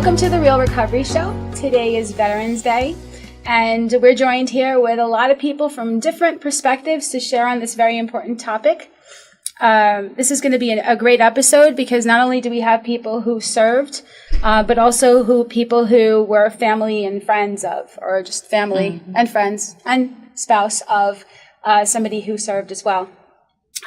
Welcome to the Real Recovery Show. Today is Veterans Day, and we're joined here with a lot of people from different perspectives to share on this very important topic. This is going to be a great episode because not only do we have people who served, but also people who were family and friends of, or just family and friends and spouse of somebody who served as well.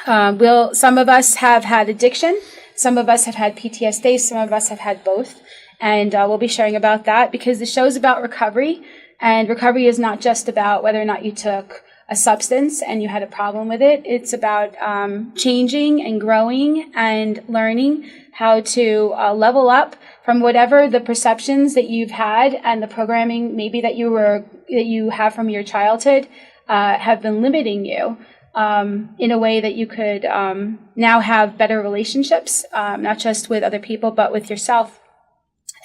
Some of us have had addiction, some of us have had PTSD, some of us have had both. And we'll be sharing about that because the show's about recovery. And recovery is not just about whether or not you took a substance and you had a problem with it. It's about changing and growing and learning how to level up from whatever the perceptions that you've had and the programming maybe that you have from your childhood have been limiting you in a way that you could now have better relationships, not just with other people, but with yourself.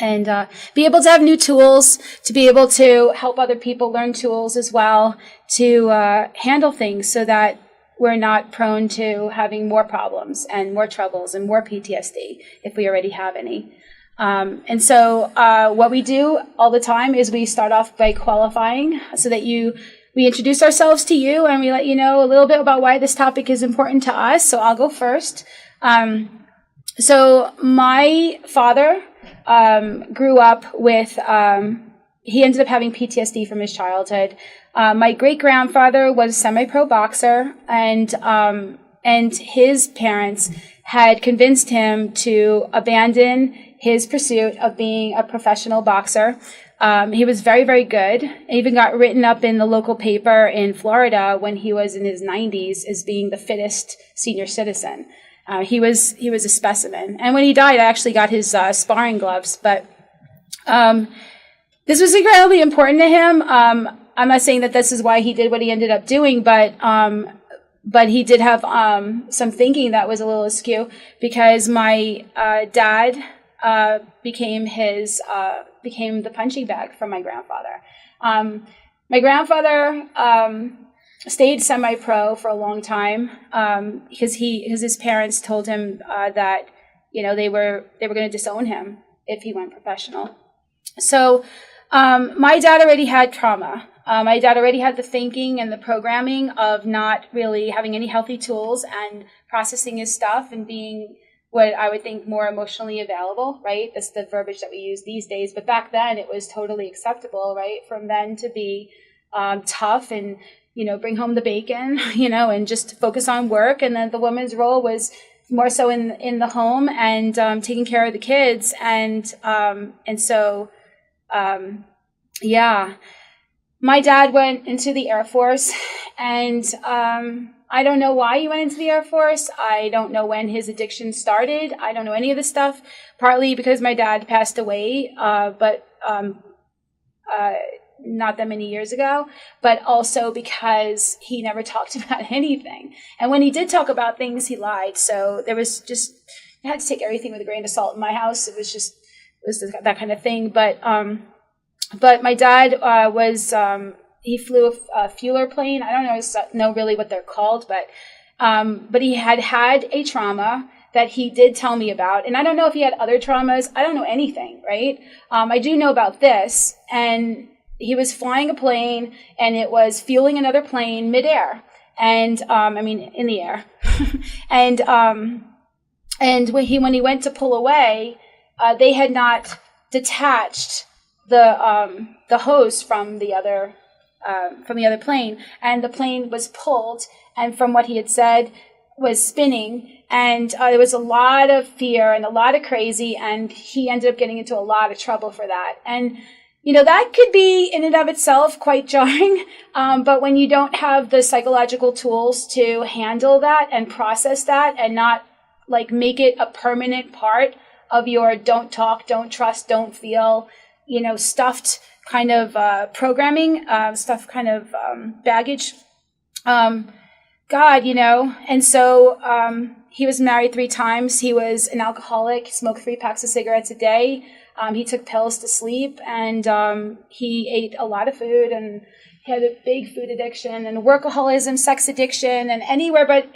And be able to have new tools, to be able to help other people learn tools as well, to handle things so that we're not prone to having more problems and more troubles and more PTSD if we already have any. And so what we do all the time is we start off by qualifying so that we introduce ourselves to you and we let you know a little bit about why this topic is important to us. So I'll go first. So my father grew up with, he ended up having PTSD from his childhood. My great-grandfather was a semi-pro boxer, and his parents had convinced him to abandon his pursuit of being a professional boxer. He was very, very good. He even got written up in the local paper in Florida when he was in his 90s as being the fittest senior citizen. He was a specimen. And when he died, I actually got his sparring gloves. But this was incredibly important to him. I'm not saying that this is why he did what he ended up doing, but he did have some thinking that was a little askew because my dad became the punching bag for my grandfather. My grandfather stayed semi-pro for a long time because his parents told him that they were going to disown him if he went professional. So my dad already had trauma. My dad already had the thinking and the programming of not really having any healthy tools and processing his stuff and being what I would think more emotionally available, right? That's the verbiage that we use these days. But back then it was totally acceptable, right? For men to be tough and bring home the bacon, and just focus on work. And then the woman's role was more so in the home and taking care of the kids. And so, my dad went into the Air Force, and I don't know why he went into the Air Force. I don't know when his addiction started. I don't know any of this stuff, partly because my dad passed away, but not that many years ago, but also because he never talked about anything. And when he did talk about things, he lied. So there was just, I had to take everything with a grain of salt in my house. It was that kind of thing. But my dad he flew a fueler plane. I don't know really what they're called, but he had a trauma that he did tell me about. And I don't know if he had other traumas. I don't know anything, right? I do know about this. And he was flying a plane, and it was fueling another plane midair, and in the air, and when he went to pull away, they had not detached the hose from the other plane, and the plane was pulled, and from what he had said, was spinning, and there was a lot of fear and a lot of crazy, and he ended up getting into a lot of trouble for that, and that could be in and of itself quite jarring, but when you don't have the psychological tools to handle that and process that and not make it a permanent part of your don't talk, don't trust, don't feel, stuffed kind of programming, stuff kind of baggage, and so he was married 3 times. He was an alcoholic, smoked 3 packs of cigarettes a day. He took pills to sleep, and he ate a lot of food, and he had a big food addiction and workaholism, sex addiction, and anybody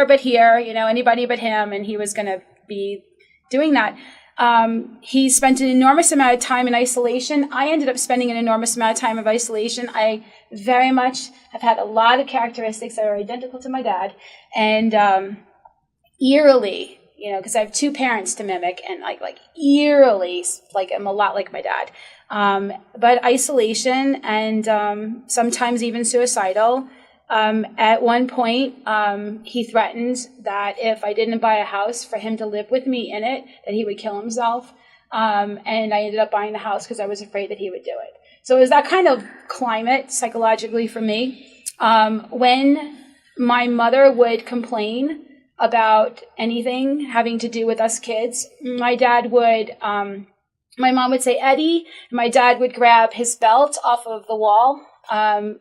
but here, anybody but him, and he was going to be doing that. He spent an enormous amount of time in isolation. I ended up spending an enormous amount of time of isolation. I very much have had a lot of characteristics that are identical to my dad, and eerily, because I have two parents to mimic, and like eerily, like I'm a lot like my dad. But isolation and sometimes even suicidal. At one point, he threatened that if I didn't buy a house for him to live with me in it, that he would kill himself. And I ended up buying the house because I was afraid that he would do it. So it was that kind of climate psychologically for me. When my mother would complain about anything having to do with us kids, my mom would say, Eddie, and my dad would grab his belt off of the wall,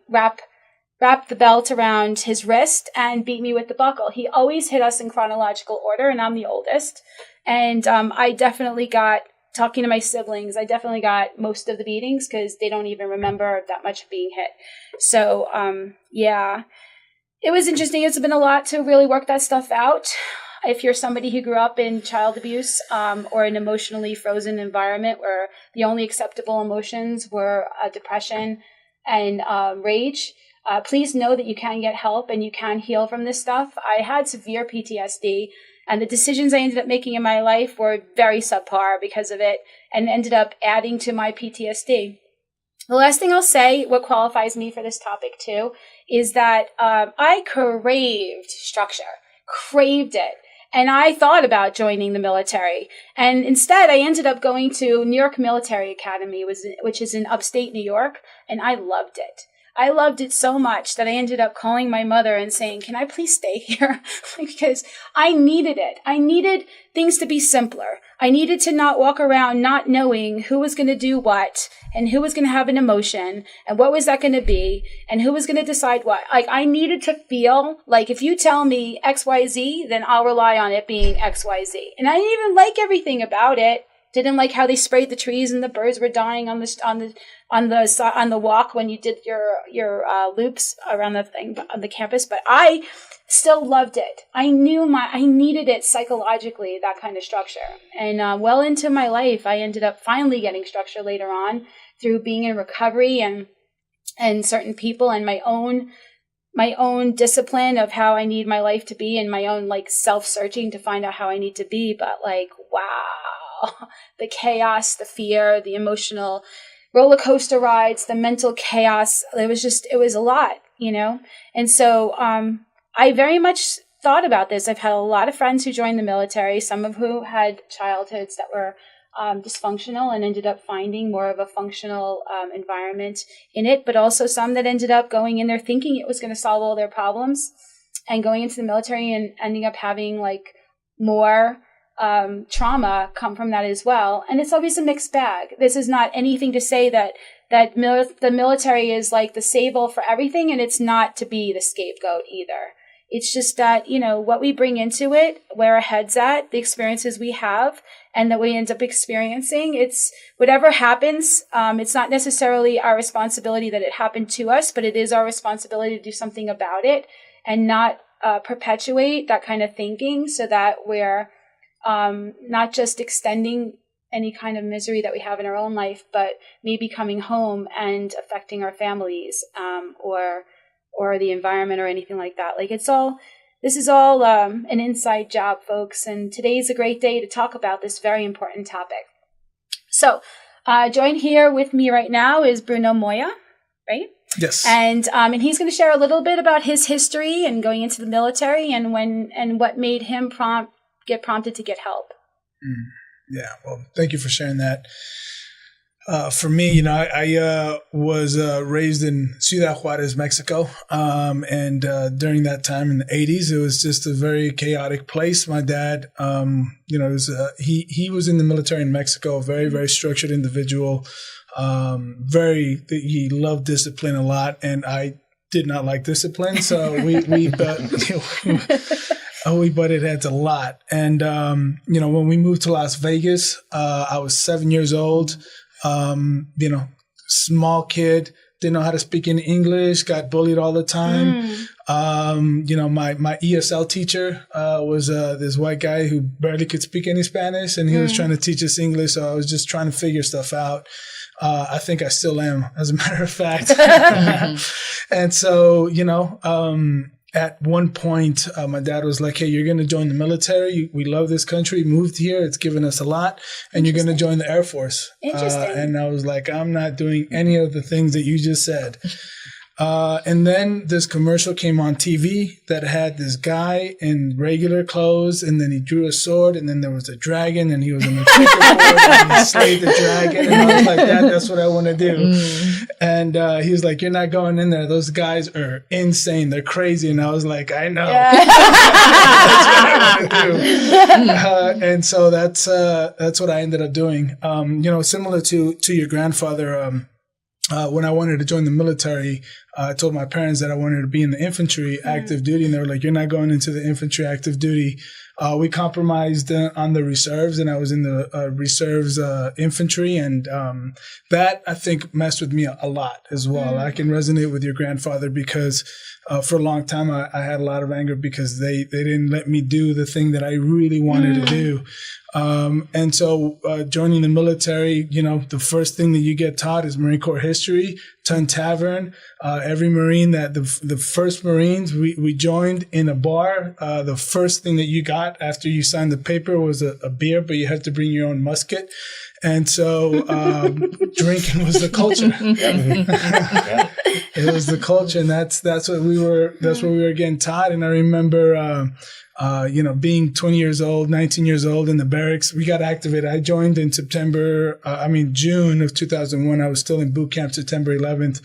wrap the belt around his wrist and beat me with the buckle. He always hit us in chronological order, and I'm the oldest. And I definitely got, talking to my siblings, I definitely got most of the beatings because they don't even remember that much being hit. So, yeah, it was interesting. It's been a lot to really work that stuff out. If you're somebody who grew up in child abuse or an emotionally frozen environment where the only acceptable emotions were depression and rage, please know that you can get help and you can heal from this stuff. I had severe PTSD, and the decisions I ended up making in my life were very subpar because of it and ended up adding to my PTSD. The last thing I'll say, what qualifies me for this topic too, is that I craved structure, craved it. And I thought about joining the military. And instead, I ended up going to New York Military Academy, which is in upstate New York, and I loved it. I loved it so much that I ended up calling my mother and saying, can I please stay here? Because I needed it. I needed things to be simpler. I needed to not walk around not knowing who was going to do what and who was going to have an emotion and what was that going to be and who was going to decide what. Like, I needed to feel like if you tell me XYZ, then I'll rely on it being XYZ. And I didn't even like everything about it. Didn't like how they sprayed the trees and the birds were dying on the walk when you did your loops around the thing on the campus. But I still loved it. I needed it psychologically, that kind of structure. And well into my life, I ended up finally getting structure later on through being in recovery and certain people and my own discipline of how I need my life to be and my own like self-searching to find out how I need to be. But like, wow. The chaos, the fear, the emotional roller coaster rides, the mental chaos. It was a lot, And so I very much thought about this. I've had a lot of friends who joined the military, some of who had childhoods that were dysfunctional and ended up finding more of a functional environment in it, but also some that ended up going in there thinking it was going to solve all their problems and going into the military and ending up having like more trauma come from that as well. And it's always a mixed bag. This is not anything to say that the military is like the save-all for everything, and it's not to be the scapegoat either. It's just that, what we bring into it, where our head's at, the experiences we have, and that we end up experiencing, it's whatever happens, it's not necessarily our responsibility that it happened to us, but it is our responsibility to do something about it and not perpetuate that kind of thinking so that we're not just extending any kind of misery that we have in our own life, but maybe coming home and affecting our families, or the environment or anything like that. Like this is all an inside job, folks. And today's a great day to talk about this very important topic. So, joined here with me right now is Bruno Moya, right? Yes. And he's going to share a little bit about his history and going into the military and what made him get prompted to get help. Yeah. Well, thank you for sharing that. For me, I was raised in Ciudad Juarez, Mexico. And during that time in the 80s, it was just a very chaotic place. My dad, he was in the military in Mexico, a very, very structured individual. He loved discipline a lot, and I did not like discipline. So we butted heads a lot. And, when we moved to Las Vegas, I was 7 years old, small kid, didn't know how to speak any English, got bullied all the time. My ESL teacher was this white guy who barely could speak any Spanish, and he was trying to teach us English. So I was just trying to figure stuff out. I think I still am, as a matter of fact. And so, at one point, my dad was like, hey, you're going to join the military. We love this country. Moved here. It's given us a lot. And you're going to join the Air Force. Interesting. And I was like, I'm not doing any of the things that you just said. And then this commercial came on TV that had this guy in regular clothes, and then he drew a sword, and then there was a dragon, and he was on the checkerboard, and he slayed the dragon. And I was like, that's what I want to do. And he was like, you're not going in there. Those guys are insane. They're crazy. And I was like, I know. Yeah. That's what I want to do. And so that's what I ended up doing. Similar to your grandfather, when I wanted to join the military, I told my parents that I wanted to be in the infantry active duty, and they were like, you're not going into the infantry active duty. We compromised on the reserves, and I was in the reserves infantry, and that, I think, messed with me a lot as well. I can resonate with your grandfather because for a long time I had a lot of anger because they didn't let me do the thing that I really wanted to do. And so joining the military, the first thing that you get taught is Marine Corps history, Tun Tavern. Every Marine the first Marines we joined in a bar. The first thing that you got after you signed the paper was a beer, but you had to bring your own musket. And so drinking was the culture. It was the culture, and that's what we were getting taught. And I remember being 20 years old, 19 years old in the barracks. We got activated. I joined in June of 2001. I was still in boot camp, September 11th.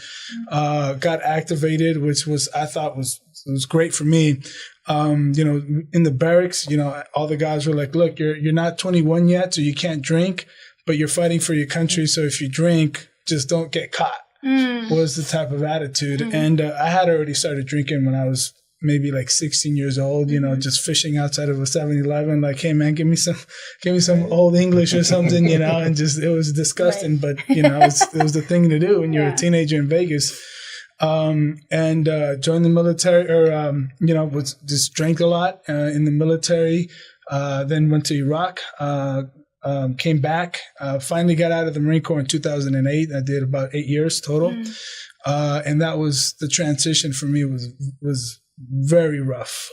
Got activated, which I thought was great for me. In the barracks, all the guys were like, look, you're not 21 yet, so you can't drink, but you're fighting for your country. So if you drink, just don't get caught. Was the type of attitude. And I had already started drinking when I was maybe like 16 years old, just fishing outside of a 7-Eleven, like, hey man, give me some old English or something, and just, it was disgusting, but it was the thing to do when you're a teenager in Vegas. Joined the military, was just drank a lot, in the military, then went to Iraq, came back, finally got out of the Marine Corps in 2008. I did about 8 years total. And that was the transition for me was very rough.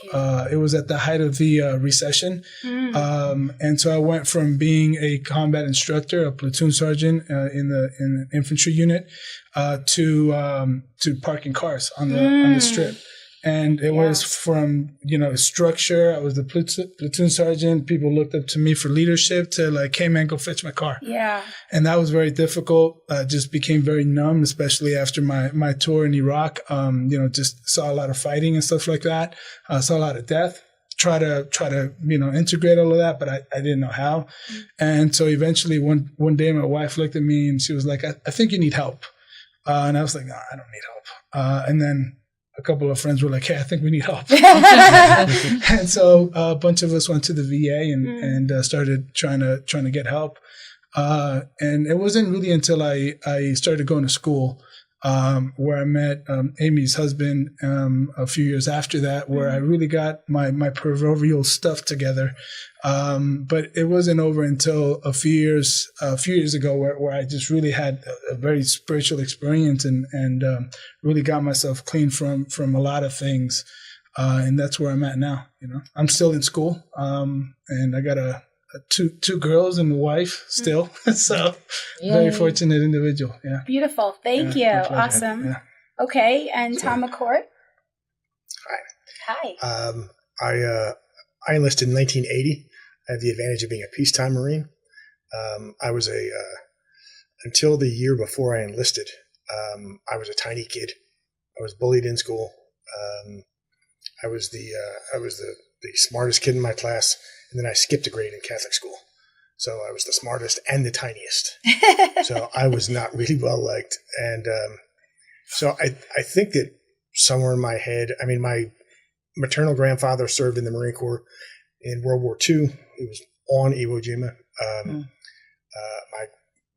It was at the height of the recession. And so I went from being a combat instructor, a platoon sergeant in an infantry unit, to parking cars on the strip. And it was from, structure. I was the platoon sergeant. People looked up to me for leadership to like, hey man, go fetch my car. Yeah. And that was very difficult. Just became very numb, especially after my tour in Iraq. Just saw a lot of fighting and stuff like that. Saw a lot of death. Try to integrate all of that, but I didn't know how. And so eventually one day my wife looked at me and she was like, I think you need help. And I was like, no, I don't need help. And then a couple of friends were like, hey, I think we need help. And so a bunch of us went to the VA and started trying to get help. And it wasn't really until I started going to school where I met Amy's husband a few years after that, where I really got my proverbial stuff together. But it wasn't over until a few years ago where I just really had a very spiritual experience and really got myself clean from a lot of things. And that's where I'm at now. I'm still in school, and I got two girls and a wife still. So very fortunate individual. Yeah. Beautiful. Thank you. Awesome. Yeah. Okay. And Tom McCourt. Hi. I enlisted in 1980. I have the advantage of being a peacetime Marine. I was until the year before I enlisted, I was a tiny kid. I was bullied in school. I was the smartest kid in my class, and then I skipped a grade in Catholic school. So I was the smartest and the tiniest. So I was not really well liked. And so I think that somewhere in my head, my maternal grandfather served in the Marine Corps in World War II. He was on Iwo Jima.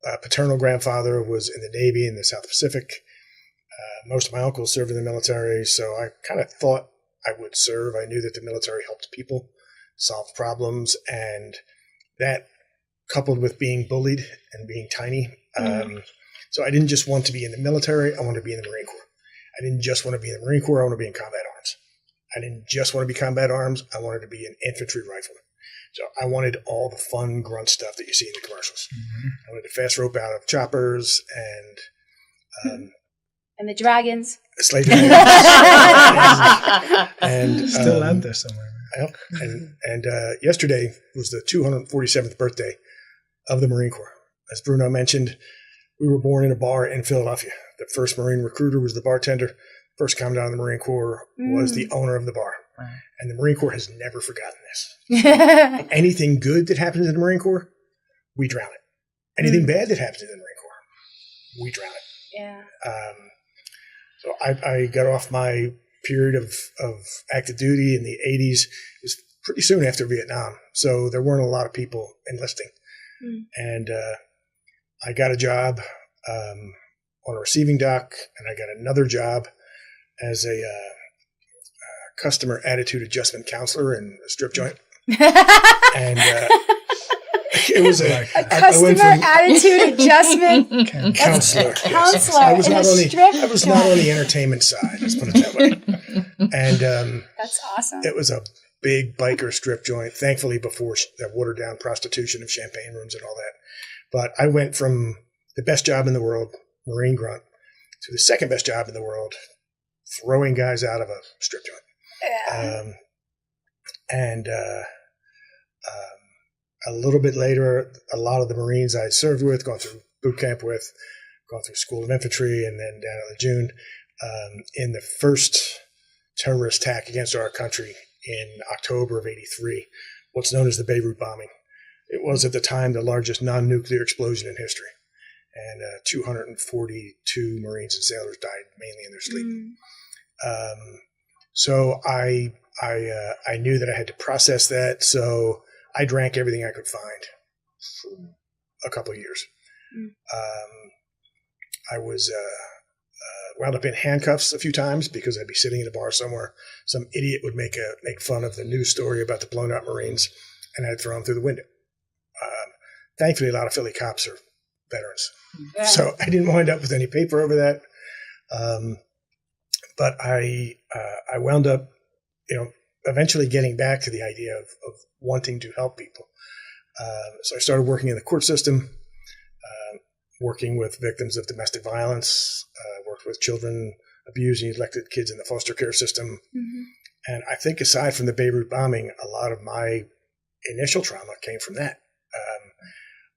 My paternal grandfather was in the Navy in the South Pacific. Most of my uncles served in the military, so I kind of thought I would serve. I knew that the military helped people solve problems, and that coupled with being bullied and being tiny. So I didn't just want to be in the military, I wanted to be in the Marine Corps. I didn't just want to be in the Marine Corps, I wanted to be in combat arms. I didn't just want to be combat arms, I wanted to be an infantry rifleman. So I wanted all the fun grunt stuff that you see in the commercials. I wanted to fast rope out of choppers and the dragons. Slay dragons. And Still out there somewhere. Yep. And yesterday was the 247th birthday of the Marine Corps. As Bruno mentioned, we were born in a bar in Philadelphia. The first Marine recruiter was the bartender. First commandant of the Marine Corps was the owner of the bar. Right. And the Marine Corps has never forgotten this. So anything good that happens in the Marine Corps, we drown it. Anything bad that happens in the Marine Corps, we drown it. Yeah. So I got off my period of active duty in the 80s. It was pretty soon after Vietnam. So there weren't a lot of people enlisting. And I got a job on a receiving dock, and I got another job as a customer attitude adjustment counselor in a strip joint. And it was a customer attitude adjustment counselor. Counselor. I was not on the entertainment side. Let's put it that way. And that's awesome. It was a big biker strip joint. Thankfully, before the watered down prostitution of champagne rooms and all that. But I went from the best job in the world, Marine grunt, to the second best job in the world, throwing guys out of a strip joint. Yeah. A little bit later, a lot of the Marines I served with, gone through boot camp with, gone through School of Infantry, and then down at Lejeune, in the first terrorist attack against our country in October of '83, what's known as the Beirut bombing. It was at the time the largest non-nuclear explosion in history, and 242 Marines and sailors died mainly in their sleep. So I knew that I had to process that, so I drank everything I could find for a couple of years. I was wound up in handcuffs a few times because I'd be sitting in a bar somewhere. Some idiot would make fun of the news story about the blown out Marines, and I'd throw them through the window. Thankfully, a lot of Philly cops are veterans, so I didn't wind up with any paper over that. But I wound up, eventually getting back to the idea of wanting to help people. So I started working in the court system, working with victims of domestic violence, worked with children abused and neglected kids in the foster care system. And I think aside from the Beirut bombing, a lot of my initial trauma came from that.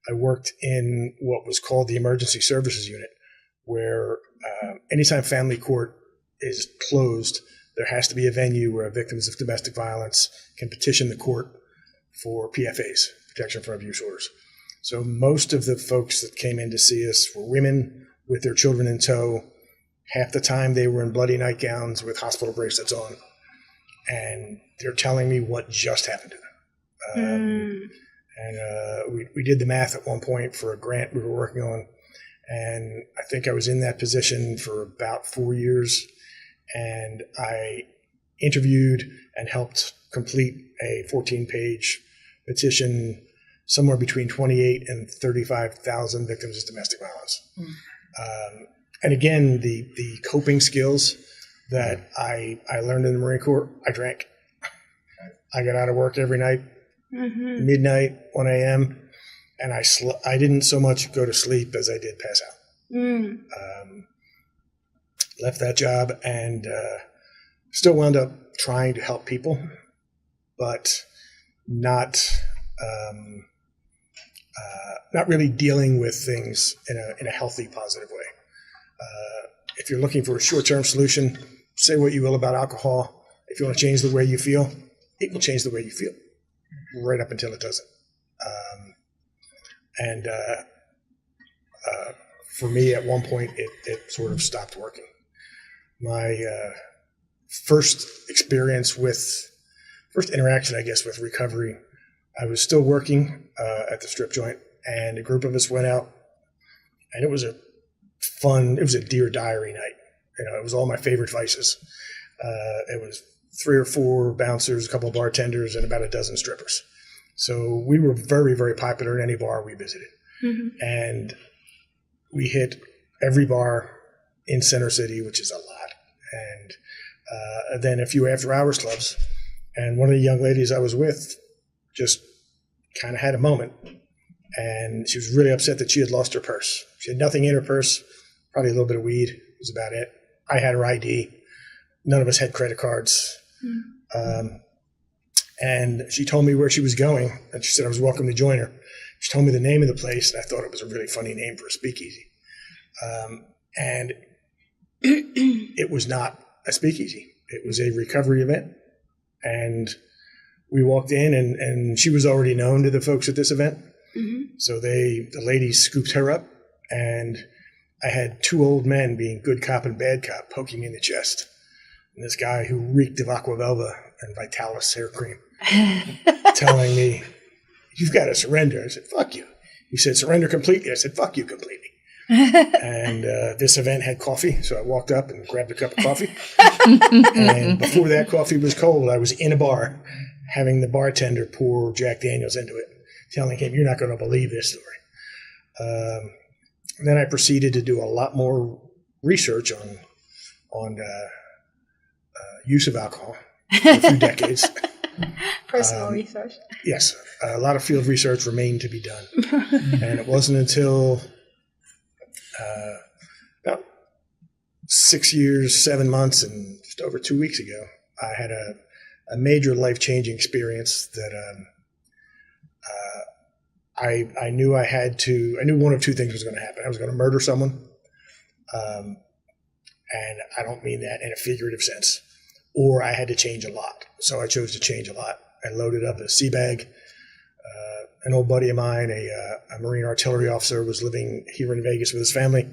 I worked in what was called the Emergency Services Unit, where anytime family court is closed, there has to be a venue where victims of domestic violence can petition the court for PFAs, protection from abuse orders. So most of the folks that came in to see us were women with their children in tow. Half the time they were in bloody nightgowns with hospital bracelets on. And they're telling me what just happened to them. And we did the math at one point for a grant we were working on. And I think I was in that position for about 4 years. And I interviewed and helped complete a 14-page petition, somewhere between 28 and 35,000 victims of domestic violence. And again, the coping skills that I learned in the Marine Corps, I drank. I got out of work every night, midnight, 1 a.m., and I didn't so much go to sleep as I did pass out. Left that job and still wound up trying to help people, but not really dealing with things in a healthy, positive way. If you're looking for a short-term solution, say what you will about alcohol. If you want to change the way you feel, it will change the way you feel, right up until it doesn't. For me, at one point, it sort of stopped working. My first interaction, I guess, with recovery, I was still working at the strip joint, and a group of us went out, and it was a Deer Diary night. It was all my favorite vices. It was 3 or 4 bouncers, a couple of bartenders, and about a dozen strippers. So we were very, very popular in any bar we visited. Mm-hmm. And we hit every bar in Center City, which is a lot. And then a few after-hours clubs. And one of the young ladies I was with just kind of had a moment. And she was really upset that she had lost her purse. She had nothing in her purse, probably a little bit of weed was about it. I had her ID. None of us had credit cards. And she told me where she was going. And she said I was welcome to join her. She told me the name of the place, and I thought it was a really funny name for a speakeasy. And it was not a speakeasy. It was a recovery event. And we walked in, and she was already known to the folks at this event. Mm-hmm. So the ladies scooped her up, and I had 2 old men being good cop and bad cop poking me in the chest. And this guy who reeked of Aquavelva and Vitalis hair cream telling me, "You've got to surrender." I said, "Fuck you." He said, "Surrender completely." I said, "Fuck you completely." And this event had coffee, so I walked up and grabbed a cup of coffee. And before that coffee was cold, I was in a bar having the bartender pour Jack Daniels into it, telling him, "You're not going to believe this story." Then I proceeded to do a lot more research on use of alcohol for a few decades. Personal research. Yes. A lot of field research remained to be done. And it wasn't until about 6 years, 7 months, and just over 2 weeks ago, I had a major life-changing experience that I knew I knew one of 2 things was going to happen. I was going to murder someone, and I don't mean that in a figurative sense, or I had to change a lot. So I chose to change a lot. I loaded up a sea bag. An old buddy of mine, a Marine artillery officer, was living here in Vegas with his family.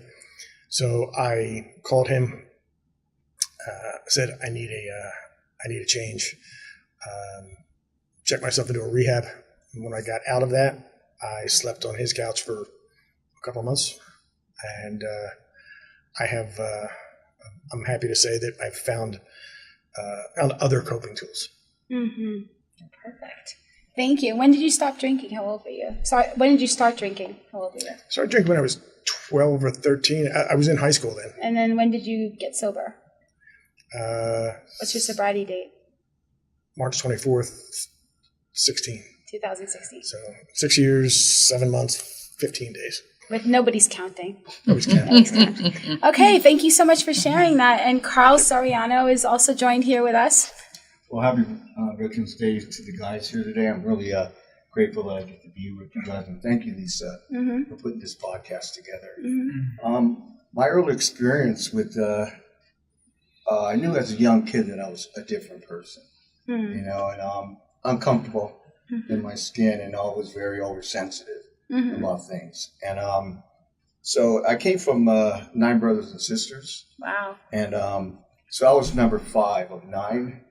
So I called him, said, I need a change. Checked myself into a rehab. And when I got out of that, I slept on his couch for a couple of months. And I'm happy to say that I've found other coping tools. Mm-hmm. Perfect. Thank you. When did you stop drinking? How old were you? Sorry, when did you start drinking? How old were you? I started drinking when I was 12 or 13. I was in high school then. And then when did you get sober? What's your sobriety date? March 24th, 2016. So 6 years, 7 months, 15 days. With nobody's counting. Nobody's counting. Okay, thank you so much for sharing that. And Carl Soriano is also joined here with us. Well, happy Veterans Day to the guys here today. I'm really grateful that I get to be with you guys, and thank you, Lisa, for putting this podcast together. Mm-hmm. My early experience with, I knew as a young kid that I was a different person, and uncomfortable in my skin, and always very oversensitive about things. And so I came from 9 brothers and sisters. Wow. And so I was number 5 of 9.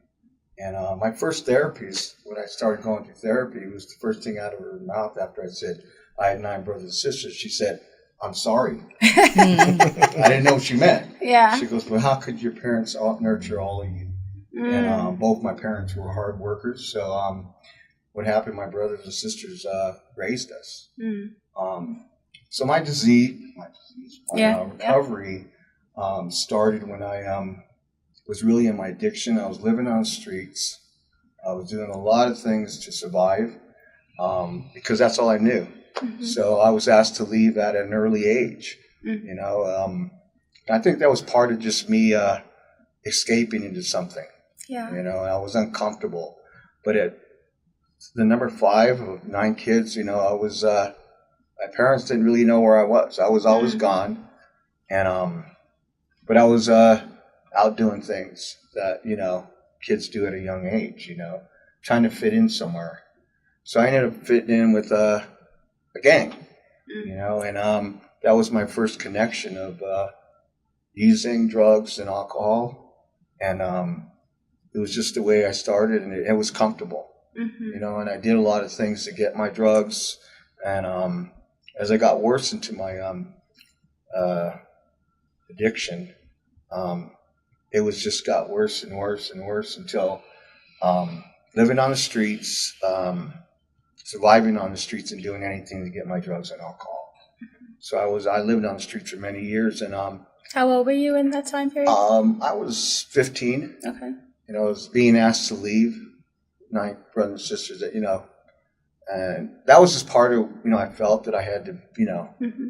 And my first therapy, when I started going through therapy, was the first thing out of her mouth after I said I had 9 brothers and sisters. She said, "I'm sorry." I didn't know what she meant. Yeah. She goes, "Well, how could your parents nurture all of you?" And both my parents were hard workers. So what happened, my brothers and sisters raised us. So my recovery started when I was really in my addiction. I was living on the streets. I was doing a lot of things to survive because that's all I knew. So I was asked to leave at an early age. I think that was part of just me escaping into something. Yeah. I was uncomfortable. But at the number 5 of 9 kids, I was my parents didn't really know where I was. I was always gone, and but I was out doing things that, kids do at a young age, trying to fit in somewhere. So I ended up fitting in with a gang, and that was my first connection of using drugs and alcohol. And it was just the way I started, and it was comfortable, and I did a lot of things to get my drugs. And as I got worse into my addiction, it was just got worse and worse and worse until living on the streets, surviving on the streets, and doing anything to get my drugs and alcohol. So I lived on the streets for many years, and how old were you in that time period? I was 15. Okay. I was being asked to leave. My brothers and sisters, and that was just part of, I felt that I had to,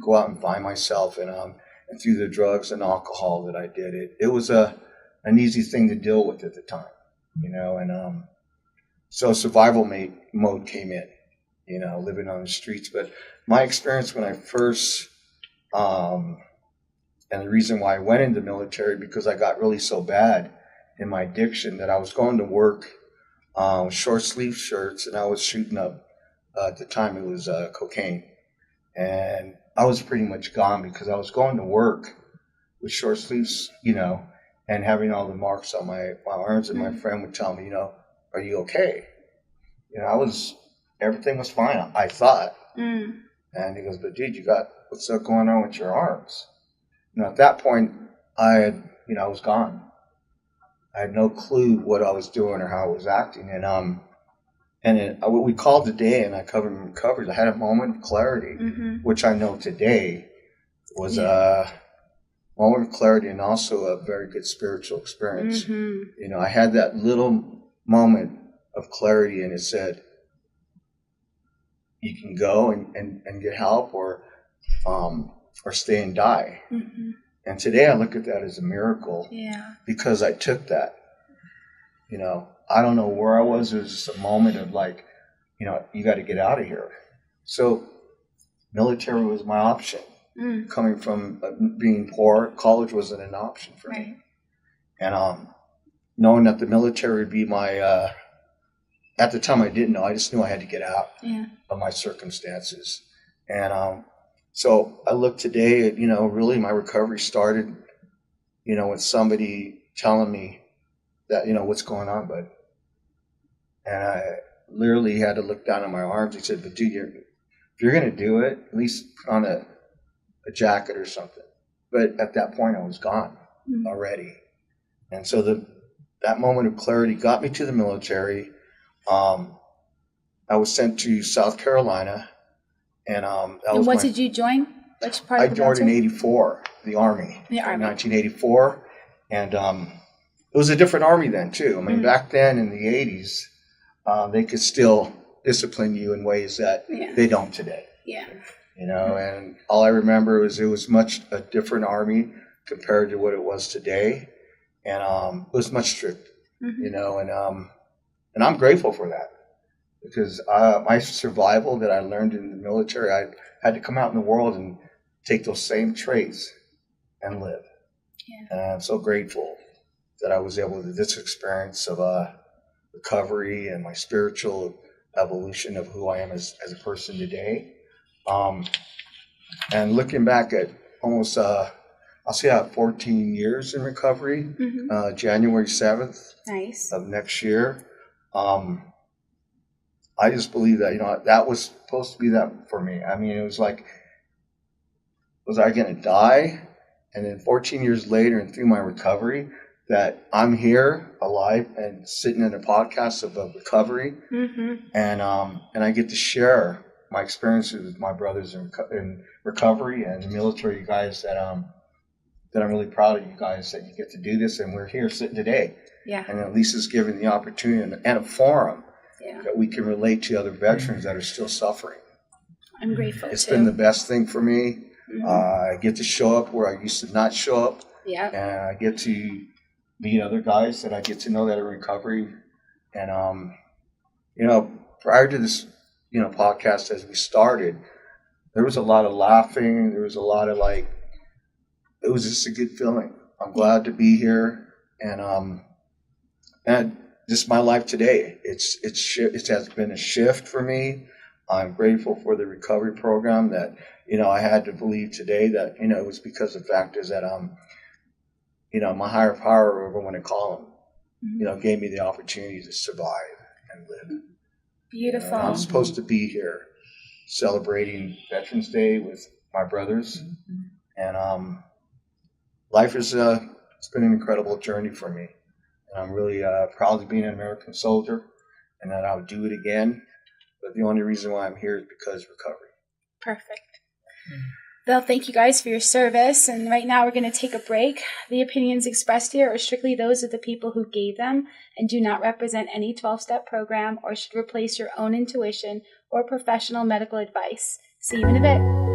go out and find myself, and through the drugs and alcohol that I did, it was an easy thing to deal with at the time, and so survival mode came in, living on the streets. But my experience when I first, and the reason why I went into the military, because I got really so bad in my addiction that I was going to work short sleeve shirts, and I was shooting up, at the time it was cocaine, and I was pretty much gone because I was going to work with short sleeves, and having all the marks on my arms, and my friend would tell me, are you okay? Everything was fine, I thought. And he goes, but dude, what's going on with your arms? At that point, I was gone. I had no clue what I was doing or how I was acting. And what we called today, and I covered in recovery, I had a moment of clarity, which I know today was a moment of clarity and also a very good spiritual experience. I had that little moment of clarity, and it said, you can go and get help or stay and die. And today I look at that as a miracle, because I took that. I don't know where I was. It was just a moment of you got to get out of here. So military was my option. Coming from being poor, college wasn't an option for me. And knowing that the military would be my, at the time I didn't know. I just knew I had to get out of my circumstances. And so I look today at, really my recovery started, with somebody telling me that, what's going on, bud. And I literally had to look down at my arms. He said, but dude, if you're going to do it, at least put on a jacket or something. But at that point I was gone already. And so that moment of clarity got me to the military. I was sent to South Carolina. And what did you join? Which part of the military? I joined in military? 84, the Army. The Army. In 1984. And it was a different Army then, too. I mean, back then in the 80s, they could still discipline you in ways that they don't today. And all I remember was it was much a different Army compared to what it was today. And it was much stricter, and I'm grateful for that. Because my survival that I learned in the military, I had to come out in the world and take those same traits and live. And I'm so grateful that I was able to this experience of recovery and my spiritual evolution of who I am as a person today. And looking back at almost, I'll say I have 14 years in recovery, January 7th of next year. I just believe that, that was supposed to be that for me. I mean, it was like, was I going to die? And then 14 years later and through my recovery, that I'm here alive and sitting in a podcast of recovery. And I get to share my experiences with my brothers in recovery and the military guys that I'm really proud of you guys that you get to do this. And we're here sitting today. And at least it's given the opportunity and a forum that we can relate to other veterans that are still suffering. I'm grateful. It's been the best thing for me. I get to show up where I used to not show up. And I get to meet other guys that I get to know that are in recovery. And, prior to this, podcast as we started, there was a lot of laughing. There was a lot of it was just a good feeling. I'm glad to be here. And just my life today. It has been a shift for me. I'm grateful for the recovery program that, I had to believe today that, it was because of factors that, my higher power, whatever I want to call them, gave me the opportunity to survive and live. Beautiful. I'm supposed to be here celebrating Veterans Day with my brothers. And life is it's been an incredible journey for me. And I'm really proud to be an American soldier, and that I'll do it again. But the only reason why I'm here is because of recovery. Perfect. Well, thank you guys for your service. And right now we're going to take a break. The opinions expressed here are strictly those of the people who gave them and do not represent any 12-step program or should replace your own intuition or professional medical advice. See you in a bit.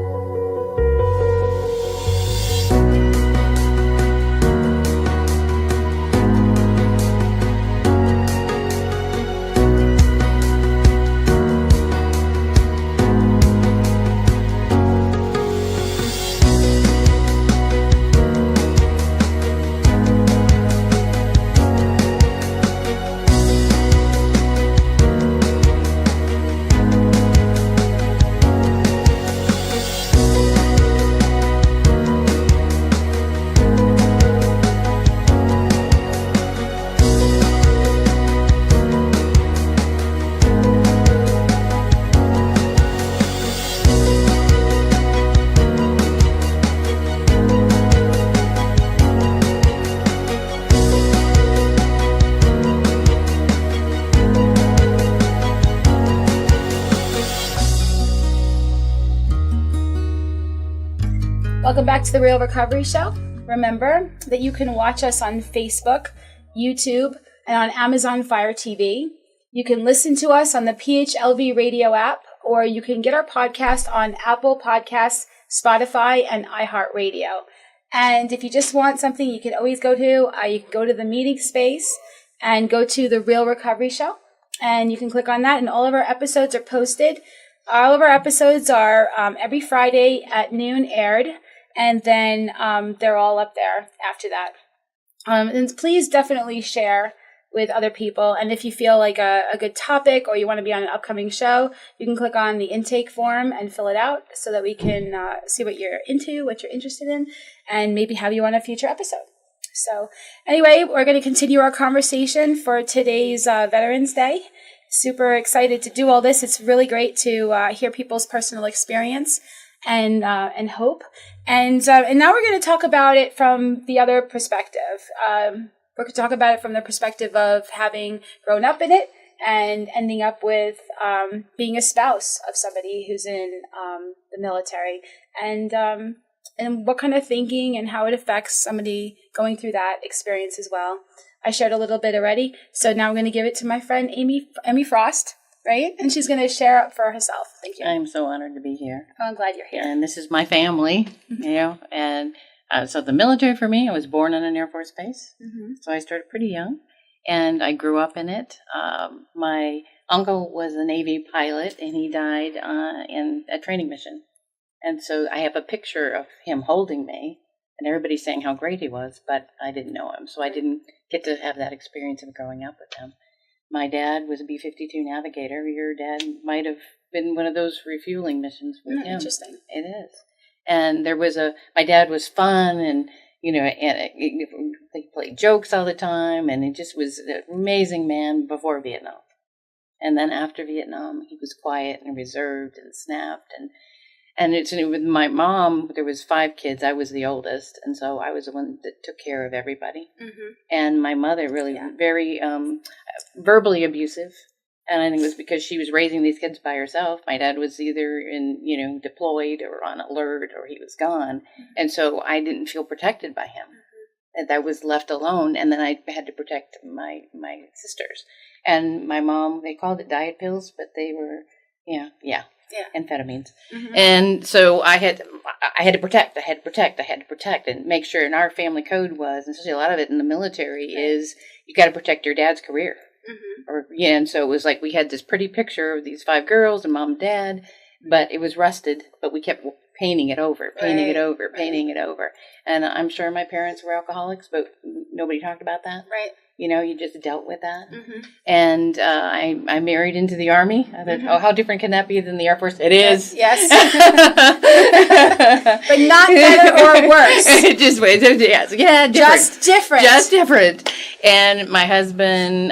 Welcome back to the Real Recovery Show. Remember that you can watch us on Facebook, YouTube, and on Amazon Fire TV. You can listen to us on the PHLV Radio app, or you can get our podcast on Apple Podcasts, Spotify, and iHeart Radio. And if you just want something, you can always you can go to the meeting space and go to the Real Recovery Show, and you can click on that, and all of our episodes are posted. All of our episodes are every Friday at noon aired, and then they're all up there after that. And please definitely share with other people. And if you feel like a good topic or you want to be on an upcoming show, you can click on the intake form and fill it out so that we can see what you're into, what you're interested in, and maybe have you on a future episode. So anyway, we're going to continue our conversation for today's Veterans Day. Super excited to do all this. It's really great to hear people's personal experience and hope. And now we're going to talk about it from the other perspective. We're going to talk about it from the perspective of having grown up in it and ending up with being a spouse of somebody who's in the military, and what kind of thinking and how it affects somebody going through that experience as well. I shared a little bit already, so now I'm going to give it to my friend Amy Frost, right? And she's going to share up for herself. Thank you. I'm so honored to be here. Oh, I'm glad you're here. And this is my family, and so the military for me, I was born on an Air Force base, so I started pretty young, and I grew up in it. My uncle was a Navy pilot, and he died in a training mission. And so I have a picture of him holding me, and everybody's saying how great he was, but I didn't know him, so I didn't get to have that experience of growing up with him. My dad was a B-52 navigator. Your dad might have been one of those refueling missions with him. Interesting. It is. And my dad was fun, and, he played jokes all the time, and he just was an amazing man before Vietnam. And then after Vietnam, he was quiet and reserved and snapped, and it's with my mom, there was 5 kids. I was the oldest, and so I was the one that took care of everybody. And my mother really very verbally abusive, and I think it was because she was raising these kids by herself. My dad was either deployed or on alert, or he was gone, and so I didn't feel protected by him. And I was left alone, and then I had to protect my sisters. And my mom, they called it diet pills, but they were amphetamines. And so I had to protect, and make sure. And our family code was, and especially a lot of it in the military, is you got to protect your dad's career. And so it was like we had this pretty picture of these 5 girls and mom and dad, but it was rusted, but we kept painting it over. And I'm sure my parents were alcoholics, but nobody talked about that. Right. You just dealt with that. And I married into the Army. I thought, how different can that be than the Air Force? It is. Yes. But not better or worse. Different. Just different. And my husband,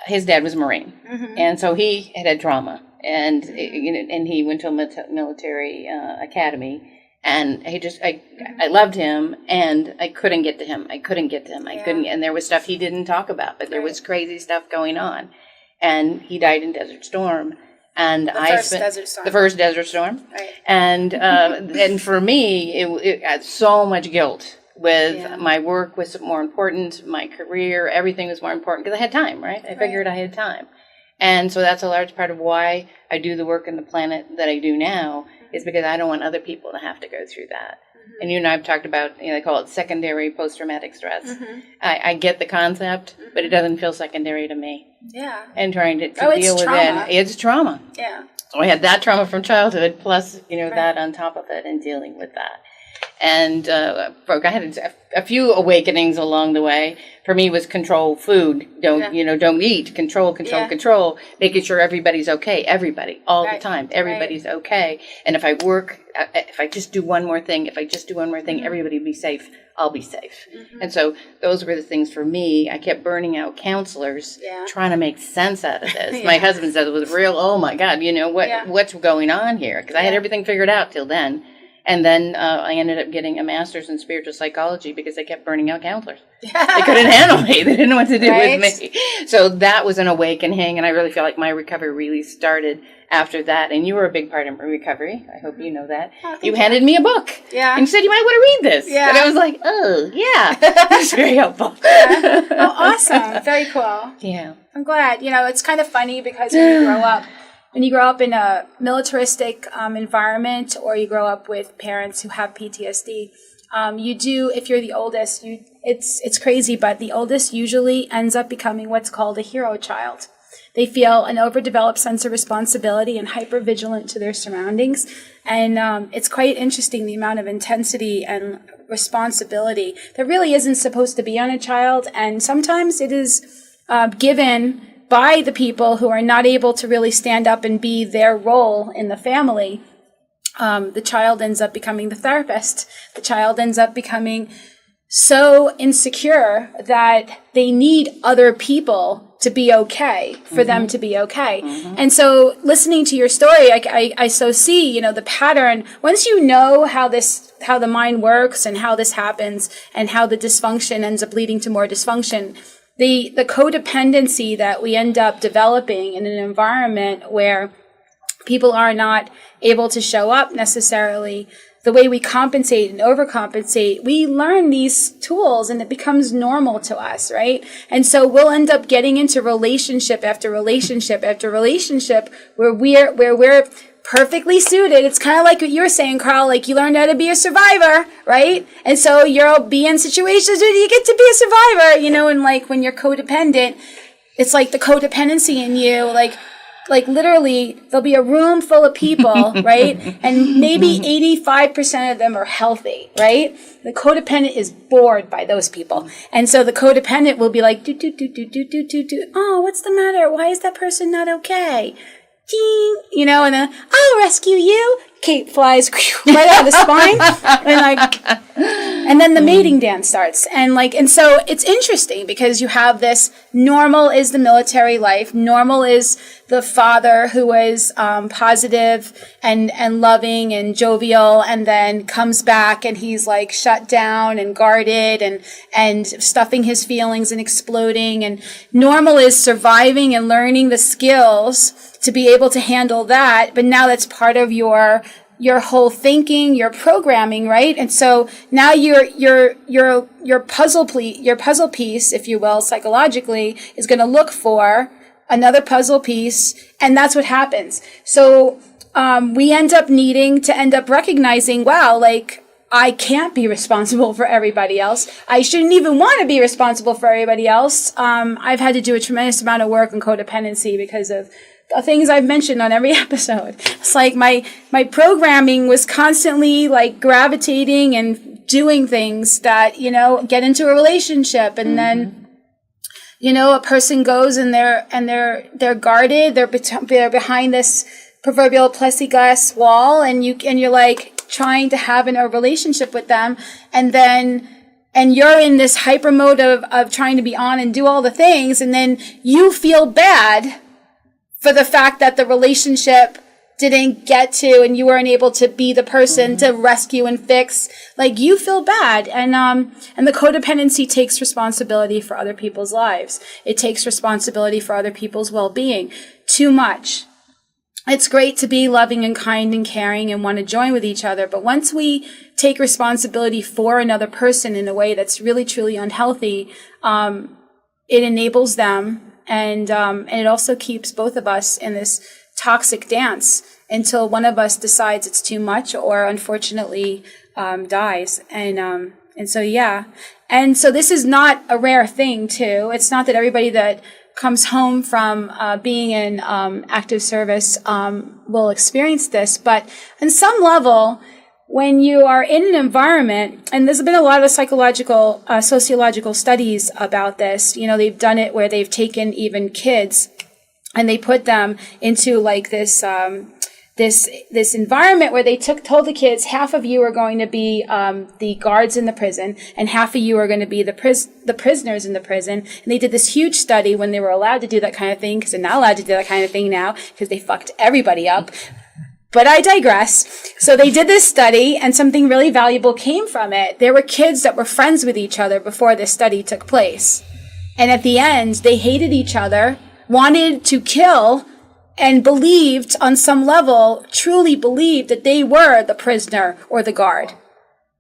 his dad was a Marine. And so he had trauma. And he went to a military academy. And I loved him, and I couldn't get to him. I couldn't, and there was stuff he didn't talk about, but there was crazy stuff going on. And he died in Desert Storm. And The first Desert Storm. Right. And for me, it had so much guilt with my work was more important, my career, everything was more important because I had time, right? I figured I had time. And so that's a large part of why I do the work on the planet that I do now, is because I don't want other people to have to go through that. Mm-hmm. And you and I have talked about, they call it secondary post-traumatic stress. Mm-hmm. I get the concept, but it doesn't feel secondary to me. Yeah. And trying to deal with it. It's trauma. Yeah. So I had that trauma from childhood, plus, that on top of it and dealing with that. And I had a few awakenings along the way. For me, it was control food. Don't eat. Control. Making sure everybody's okay. Everybody, all the time. Everybody's okay. And if I just do one more thing, everybody will be safe. I'll be safe. Mm-hmm. And so those were the things for me. I kept burning out counselors, trying to make sense out of this. My husband said it was real. Oh my God, what's going on here? Because I had everything figured out till then. And then I ended up getting a master's in spiritual psychology because I kept burning out counselors. They couldn't handle me. They didn't know what to do with me. So that was an awakening, and I really feel like my recovery really started after that. And you were a big part of my recovery. I hope you know that. You handed me a book. Yeah. And you said, you might want to read this. Yeah. And I was like, oh, yeah. That's very helpful. Yeah. Oh, awesome. Very cool. Yeah. I'm glad. It's kind of funny because when you grow up in a militaristic environment, or you grow up with parents who have PTSD, if you're the oldest, it's crazy, but the oldest usually ends up becoming what's called a hero child. They feel an overdeveloped sense of responsibility and hypervigilant to their surroundings. And it's quite interesting, the amount of intensity and responsibility that really isn't supposed to be on a child. And sometimes it is given by the people who are not able to really stand up and be their role in the family. The child ends up becoming the therapist. The child ends up becoming so insecure that they need other people to be okay, for them to be okay. Mm-hmm. And so listening to your story, I so see, the pattern. Once you know how the mind works and how this happens and how the dysfunction ends up leading to more dysfunction, the codependency that we end up developing in an environment where people are not able to show up necessarily, the way we compensate and overcompensate, we learn these tools and it becomes normal to us, right? And so we'll end up getting into relationship after relationship after relationship where we're perfectly suited. It's kind of like what you were saying, Carl, like you learned how to be a survivor, right? And so you'll be in situations where you get to be a survivor, and like when you're codependent, it's like the codependency in you, like literally there'll be a room full of people, right? And maybe 85% of them are healthy, right? The codependent is bored by those people. And so the codependent will be like, do. Oh, what's the matter? Why is that person not okay? Ding, and then I'll rescue you. Kate flies right out of the spine, and then the mating dance starts, and so it's interesting because you have this normal is the military life, normal is the father who was positive and loving and jovial, and then comes back and he's like shut down and guarded and stuffing his feelings and exploding, and normal is surviving and learning the skills to be able to handle that, but now that's part of your whole thinking, your programming, right? And so now your puzzle piece, if you will, psychologically, is going to look for another puzzle piece, and that's what happens. So we end up needing to end up recognizing, wow, like I can't be responsible for everybody else. I shouldn't even want to be responsible for everybody else. I've had to do a tremendous amount of work on codependency because of the things I've mentioned on every episode. It's like my programming was constantly like gravitating and doing things that, get into a relationship, and then, a person goes and they're guarded, they're behind this proverbial plexiglass wall, and you're like trying to have a relationship with them, and you're in this hyper mode of trying to be on and do all the things, and then you feel bad for the fact that the relationship didn't get to, and you weren't able to be the person to rescue and fix, like, you feel bad. And the codependency takes responsibility for other people's lives. It takes responsibility for other people's well-being. Too much. It's great to be loving and kind and caring and want to join with each other. But once we take responsibility for another person in a way that's really, truly unhealthy, it enables them, and it also keeps both of us in this toxic dance until one of us decides it's too much, or unfortunately dies. And so, yeah. And so this is not a rare thing too. It's not that everybody that comes home from being in active service will experience this, but on some level, when you are in an environment, and there's been a lot of psychological, sociological studies about this, they've done it where they've taken even kids and they put them into like this environment where they told the kids, half of you are going to be the guards in the prison, and half of you are going to be the prisoners in the prison. And they did this huge study when they were allowed to do that kind of thing, because they're not allowed to do that kind of thing now because they fucked everybody up. But I digress. So they did this study, and something really valuable came from it. There were kids that were friends with each other before this study took place. And at the end, they hated each other, wanted to kill, and believed on some level, truly believed that they were the prisoner or the guard,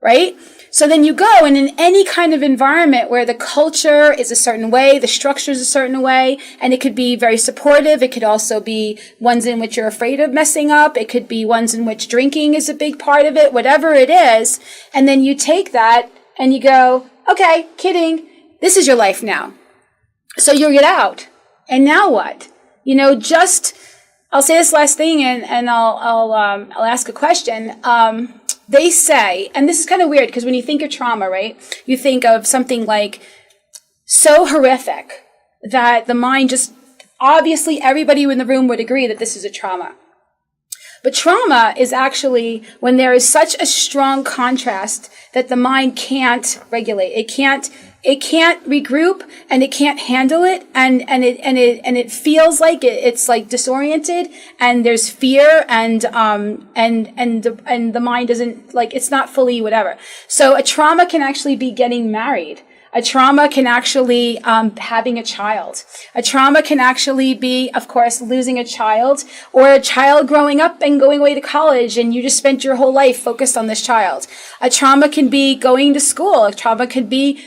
right? So then you go, and in any kind of environment where the culture is a certain way, the structure is a certain way, and it could be very supportive. It could also be ones in which you're afraid of messing up. It could be ones in which drinking is a big part of it, whatever it is. And then you take that and you go, okay, kidding. This is your life now. So you get out. And now what? I'll say this last thing, and I'll ask a question. They say, and this is kind of weird because when you think of trauma, right, you think of something like so horrific that the mind just, obviously everybody in the room would agree that this is a trauma. But trauma is actually when there is such a strong contrast that the mind can't regulate. It can't regroup, and it can't handle it, and it feels like it's like disoriented, and there's fear, and the mind doesn't, like, it's not fully whatever. So a trauma can actually be getting married. A trauma can actually having a child. A trauma can actually be, of course, losing a child, or a child growing up and going away to college, and you just spent your whole life focused on this child. A trauma can be going to school. A trauma could be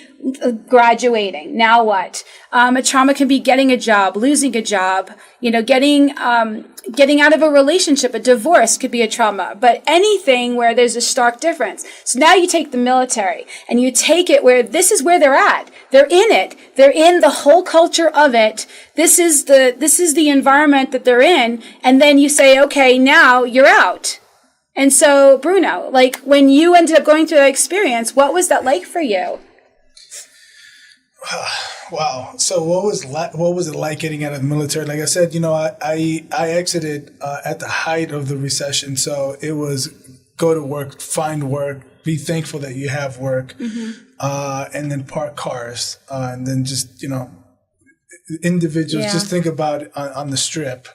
graduating. Now what? A trauma can be getting a job, losing a job, getting out of a relationship. A divorce could be a trauma, but anything where there's a stark difference. So now you take the military and you take it where this is where they're at. They're in it. They're in the whole culture of it. This is the environment that they're in. And then you say, okay, now you're out. And so, Bruno, like, when you ended up going through that experience, what was that like for you? Wow. So what was it like getting out of the military? Like I said, I exited at the height of the recession. So it was go to work, find work, be thankful that you have work, and then park cars, and then just, individuals just think about it on the strip.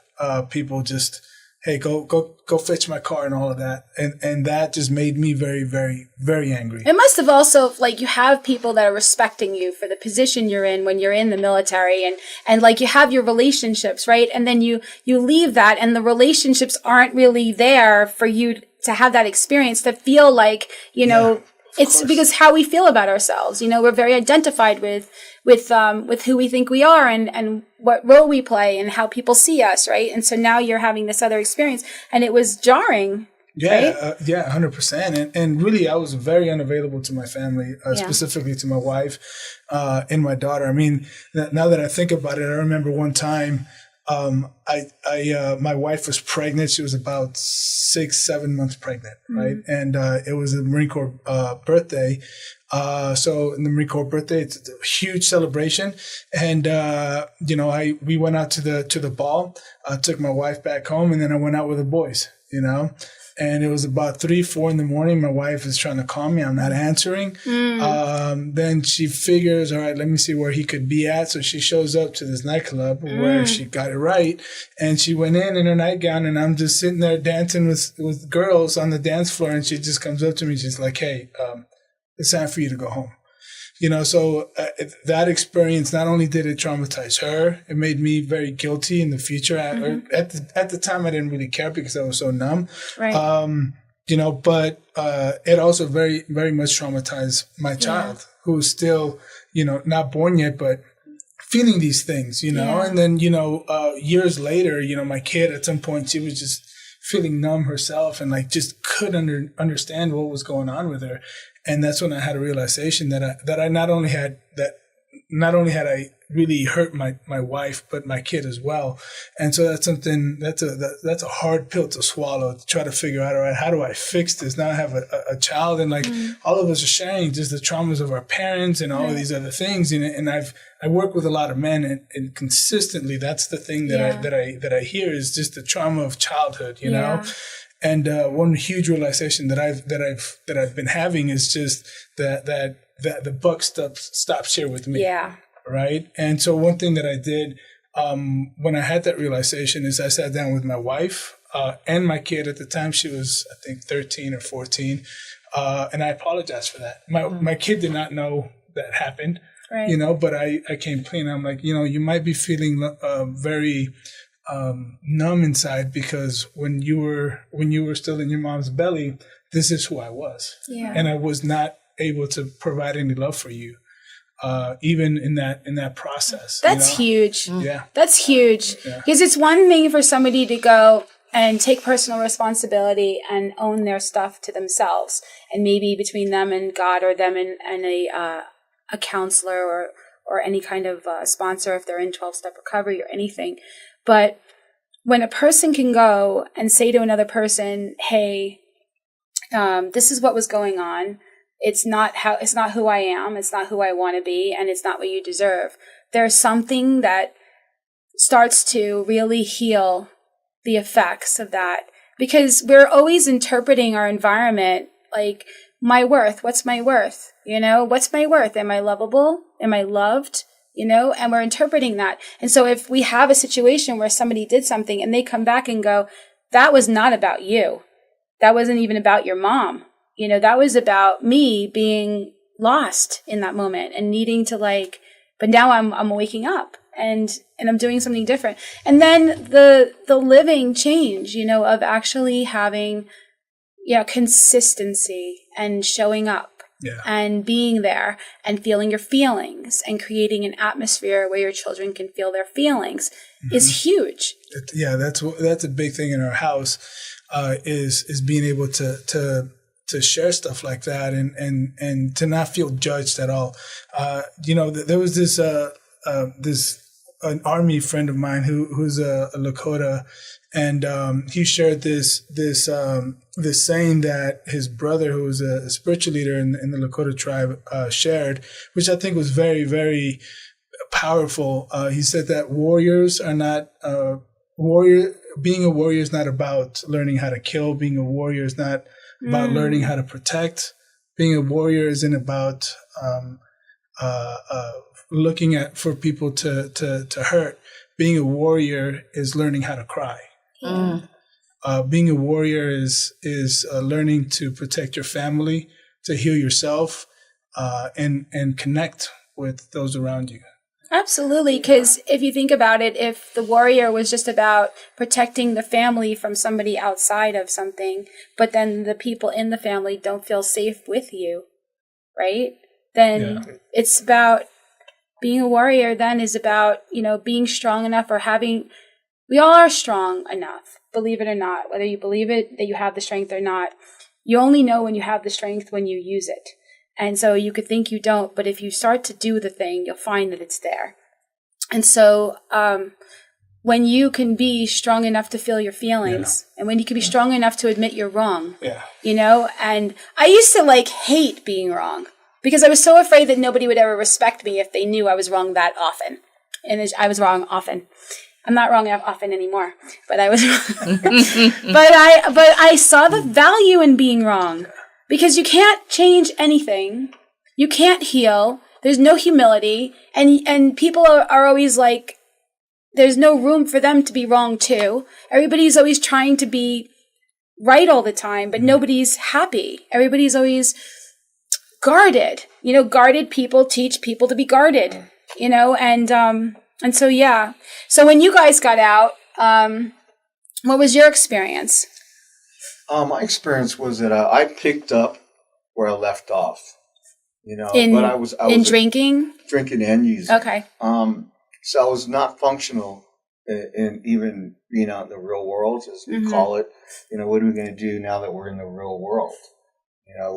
People just, hey, go fetch my car and all of that. And that just made me very, very, very angry. It must have also, like, you have people that are respecting you for the position you're in when you're in the military, and like, you have your relationships, right? And then you leave that, and the relationships aren't really there for you to have that experience, to feel like, it's because how we feel about ourselves. We're very identified with who we think we are, and what role we play, and how people see us, right? And so now you're having this other experience, and it was jarring. Yeah, right? 100%. And really, I was very unavailable to my family, specifically to my wife and my daughter. I mean, now that I think about it, I remember one time, my wife was pregnant. She was about 6-7 months pregnant, right? And it was a Marine Corps birthday. So in the Marine Corps birthday, it's a huge celebration. And we went out to the ball. I took my wife back home, and then I went out with the boys. And it was about 3, 4 in the morning. My wife is trying to call me. I'm not answering. Then she figures, all right, let me see where he could be at. So she shows up to this nightclub where she got it right. And she went in her nightgown, and I'm just sitting there dancing with girls on the dance floor. And she just comes up to me. She's like, hey, it's time for you to go home. So that experience, not only did it traumatize her, it made me very guilty in the future. At the time, I didn't really care because I was so numb. Right. But it also very, very much traumatized my child, who is still, not born yet, but feeling these things, And then, years later, my kid, at some point, she was just feeling numb herself and like just couldn't understand what was going on with her. And that's when I had a realization that I not only had I really hurt my wife, but my kid as well. And so that's something that's a hard pill to swallow, to try to figure out, all right, how do I fix this? Now I have a child, and like all of us are sharing just the traumas of our parents and all of these other things. And I work with a lot of men, and consistently that's the thing that I hear is just the trauma of childhood, you know. And one huge realization that I've been having is just that the buck stops here with me. Yeah. Right. And so one thing that I did when I had that realization is I sat down with my wife and my kid. At the time, she was, I think, 13 or 14. And I apologized for that. My kid did not know that happened, right. But I came clean. I'm like, you might be feeling very numb inside because when you were still in your mom's belly, this is who I was. Yeah. And I was not able to provide any love for you. Even in that process. That's huge. Yeah. That's huge. Because it's one thing for somebody to go and take personal responsibility and own their stuff to themselves. And maybe between them and God, or them and a counselor or any kind of sponsor if they're in 12-step recovery or anything. But when a person can go and say to another person, hey, this is what was going on. It's not who I am. It's not who I want to be. And it's not what you deserve. There's something that starts to really heal the effects of that, because we're always interpreting our environment like my worth. What's my worth? What's my worth? Am I lovable? Am I loved? And we're interpreting that. And so if we have a situation where somebody did something and they come back and go, that was not about you. That wasn't even about your mom. That was about me being lost in that moment and needing to but now I'm waking up and I'm doing something different. And then the living change, of actually having, consistency and showing up and being there and feeling your feelings and creating an atmosphere where your children can feel their feelings is huge. That's a big thing in our house, is being able to share stuff like that and to not feel judged at all. There was this an army friend of mine who's a Lakota, and he shared this saying that his brother, who was a spiritual leader in the Lakota tribe, shared, which I think was very, very powerful. He said that warriors are not being a warrior is not about learning how to kill. Being a warrior is not about learning how to protect. Being a warrior isn't about looking for people to hurt. Being a warrior is learning how to cry. Being a warrior is learning to protect your family, to heal yourself, and connect with those around you. Absolutely, because if you think about it, if the warrior was just about protecting the family from somebody outside of something, but then the people in the family don't feel safe with you, right? Then it's about being a warrior. Then is about, being strong enough, or we all are strong enough, believe it or not, whether you believe it, that you have the strength or not. You only know when you have the strength when you use it. And so you could think you don't, but if you start to do the thing, you'll find that it's there. And so when you can be strong enough to feel your feelings, and when you can be strong enough to admit you're wrong, and I used to hate being wrong because I was so afraid that nobody would ever respect me if they knew I was wrong that often. And I was wrong often. I'm not wrong often anymore, but I was, but I saw the value in being wrong, because you can't change anything. You can't heal. There's no humility, and people are always like, there's no room for them to be wrong too. Everybody's always trying to be right all the time, but nobody's happy. Everybody's always guarded. Guarded people teach people to be guarded, and so, yeah. So when you guys got out, what was your experience? My experience was that I picked up where I left off, but I was drinking? Drinking and using. Okay. So I was not functional in even being out in the real world, as we call it. What are we going to do now that we're in the real world?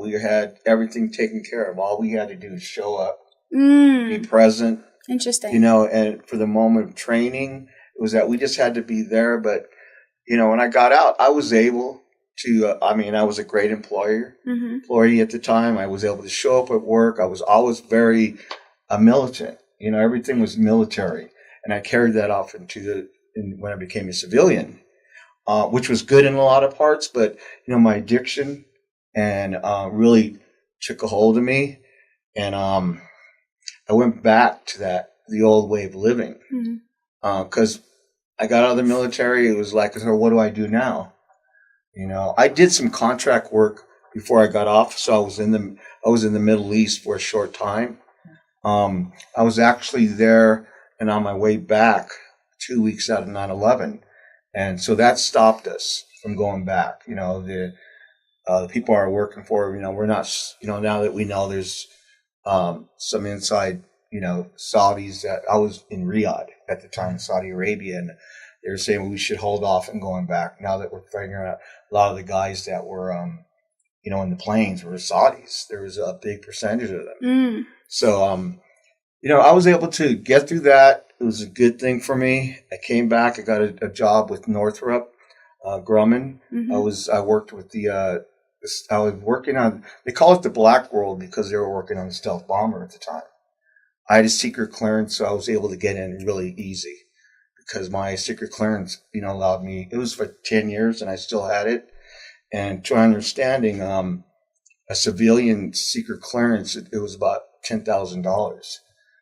We had everything taken care of. All we had to do is show up, be present. Interesting. And for the moment of training, it was that we just had to be there. But, when I got out, I was able to, I was a great employee at the time. I was able to show up at work. I was always very militant. Everything was military. And I carried that off when I became a civilian, which was good in a lot of parts. But, my addiction and really took a hold of me. And I went back to the old way of living, because I got out of the military. It was like, so what do I do now? I did some contract work before I got off. So I was in the Middle East for a short time. I was actually there and on my way back 2 weeks out of 9/11. And so that stopped us from going back. The people are working for, we're not, now that we know there's some inside, Saudis that I was in Riyadh at the time, Saudi Arabia, and they were saying we should hold off on going back now that we're figuring out a lot of the guys that were, in the planes were Saudis. There was a big percentage of them. So, I was able to get through that. It was a good thing for me. I came back. I got a job with Northrop Grumman. I worked with I was working on, they call it the Black World because they were working on the stealth bomber at the time. I had a secret clearance, so I was able to get in really easy because my secret clearance, allowed me, it was for 10 years and I still had it. And to my understanding, a civilian secret clearance, it was about $10,000.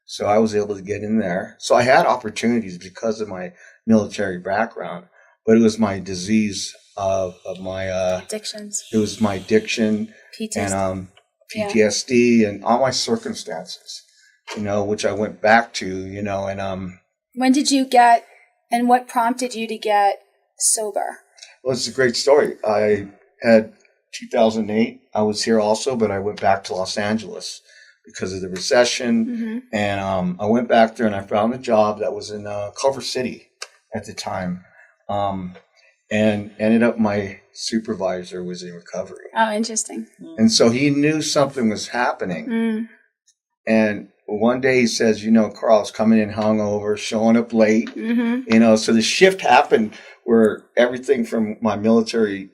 So I was able to get in there. So I had opportunities because of my military background, but it was my disease of my addictions. It was my addiction and PTSD and all my circumstances, which I went back to, and when did you get, and what prompted you to get sober? Well, it's a great story. I had 2008. I was here also, but I went back to Los Angeles because of the recession, and I went back there and I found a job that was in Culver City at the time. And ended up my supervisor was in recovery. Oh, interesting. And so he knew something was happening. And one day he says, Carl's coming in hungover, showing up late. So the shift happened where everything from my military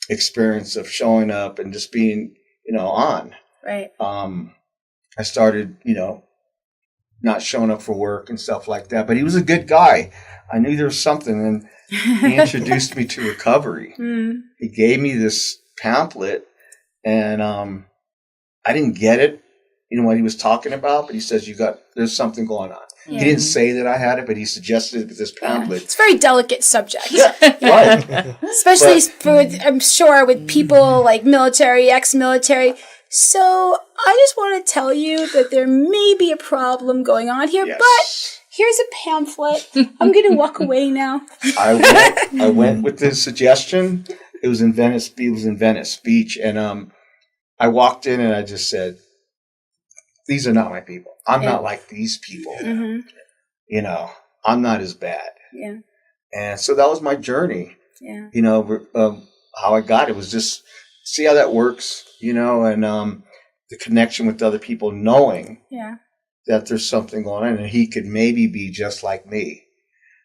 experience of showing up and just being, on. Right. I started, not showing up for work and stuff like that. But he was a good guy. I knew there was something, and he introduced me to recovery. He gave me this pamphlet, and I didn't get it, what he was talking about, but he says, there's something going on. Yeah. He didn't say that I had it, but he suggested it with this pamphlet. It's a very delicate subject. Right. Especially I'm sure, with people like military, ex-military. So I just want to tell you that there may be a problem going on here, but here's a pamphlet. I'm going to walk away now. I went with this suggestion. It was in Venice Beach. And I walked in and I just said, these are not my people. I'm not like these people. I'm not as bad. Yeah. And so that was my journey. Yeah. How I got it was just see how that works, and the connection with other people, knowing that there's something going on and he could maybe be just like me.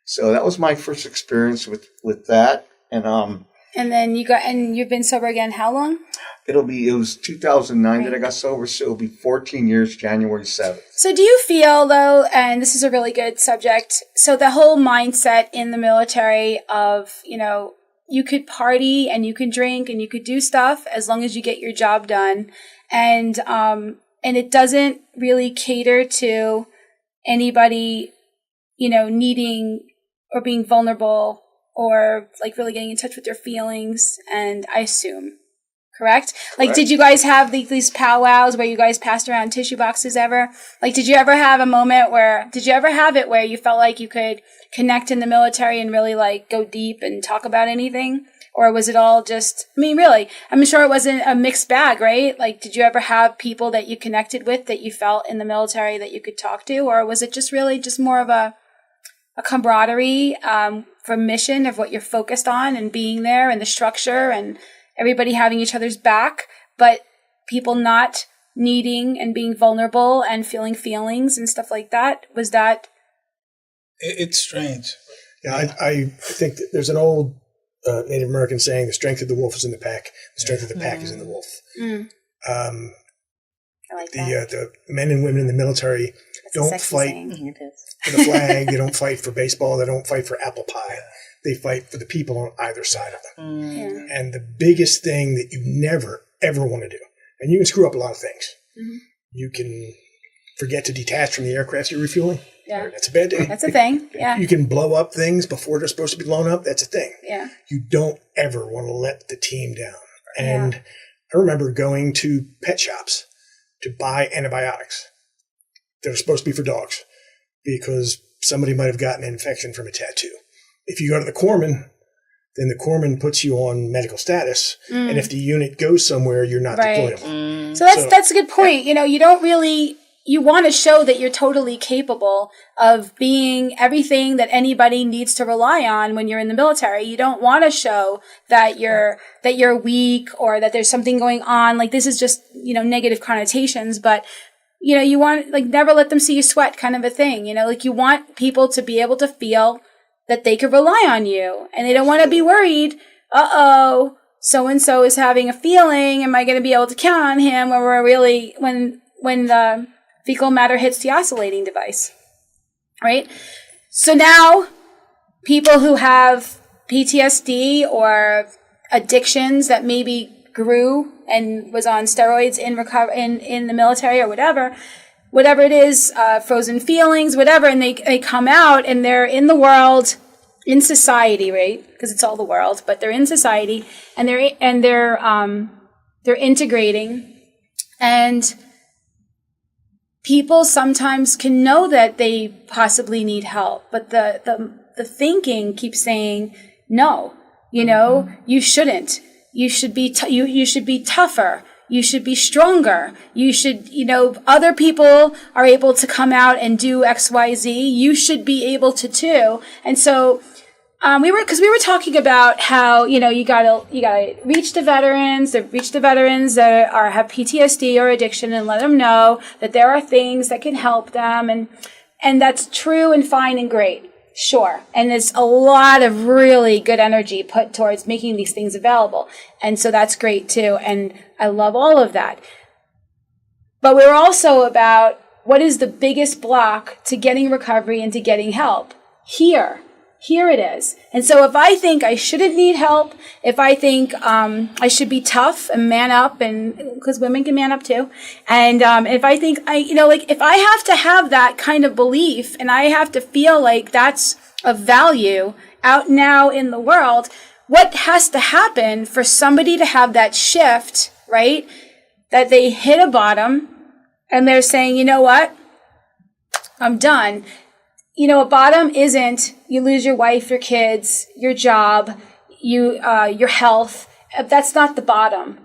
So that was my first experience with that. And then you've been sober again how long? It was 2009 that I got sober, so it'll be 14 years, January 7th. So do you feel, though, and this is a really good subject, so the whole mindset in the military of, you could party and you could drink and you could do stuff as long as you get your job done. And it doesn't really cater to anybody, needing or being vulnerable or like really getting in touch with their feelings. And I assume, correct? Like, did you guys have these powwows where you guys passed around tissue boxes ever? Like, did you ever have it where you felt like you could connect in the military and really like go deep and talk about anything? Or was it all just, really, I'm sure it wasn't a mixed bag, right? Like, did you ever have people that you connected with that you felt in the military that you could talk to? Or was it just really just more of a camaraderie for mission of what you're focused on and being there and the structure and everybody having each other's back, but people not needing and being vulnerable and feeling feelings and stuff like that? Was that? It's strange. Yeah, I think that there's an old Native American saying, the strength of the wolf is in the pack. The strength of the pack is in the wolf. I like that. The men and women in the military don't fight for the flag. They don't fight for baseball. They don't fight for apple pie. They fight for the people on either side of them. Yeah. And the biggest thing that you never, ever want to do, and you can screw up a lot of things. You can forget to detach from the aircraft you're refueling. Yeah. That's a bad thing. That's a thing. Yeah. You can blow up things before they're supposed to be blown up. That's a thing. Yeah. You don't ever want to let the team down. And I remember going to pet shops to buy antibiotics that are supposed to be for dogs because somebody might have gotten an infection from a tattoo. If you go to the corpsman, then the corpsman puts you on medical status. And if the unit goes somewhere, you're not deployable. So that's a good point. You don't really, you want to show that you're totally capable of being everything that anybody needs to rely on when you're in the military. You don't want to show that you're weak or that there's something going on. Like, this is just, negative connotations, but you want, like, never let them see you sweat kind of a thing. Like, you want people to be able to feel that they could rely on you, and they don't want to be worried. So-and-so is having a feeling. Am I going to be able to count on him when the fecal matter hits the oscillating device, right? So now people who have PTSD or addictions that maybe grew and was on steroids in the military or whatever it is, frozen feelings, whatever, and they come out and they're in the world, in society, right? Because it's all the world, but they're in society and they're integrating, and people sometimes can know that they possibly need help, but the thinking keeps saying, no, you shouldn't. You should be you should be tougher. You should be stronger. You should, other people are able to come out and do XYZ. You should be able to too. And so, we were talking about how, you gotta reach the veterans that have PTSD or addiction and let them know that there are things that can help them. And that's true and fine and great. Sure. And there's a lot of really good energy put towards making these things available. And so that's great too. And I love all of that. But we're also about what is the biggest block to getting recovery and to getting help. Here it is. And so if I think I shouldn't need help, if I think I should be tough and man up, and because women can man up too, and if I think if I have to have that kind of belief and I have to feel like that's of value out now in the world, what has to happen for somebody to have that shift, right? That they hit a bottom and they're saying, you know what? I'm done. A bottom isn't you lose your wife, your kids, your job, your health. That's not the bottom.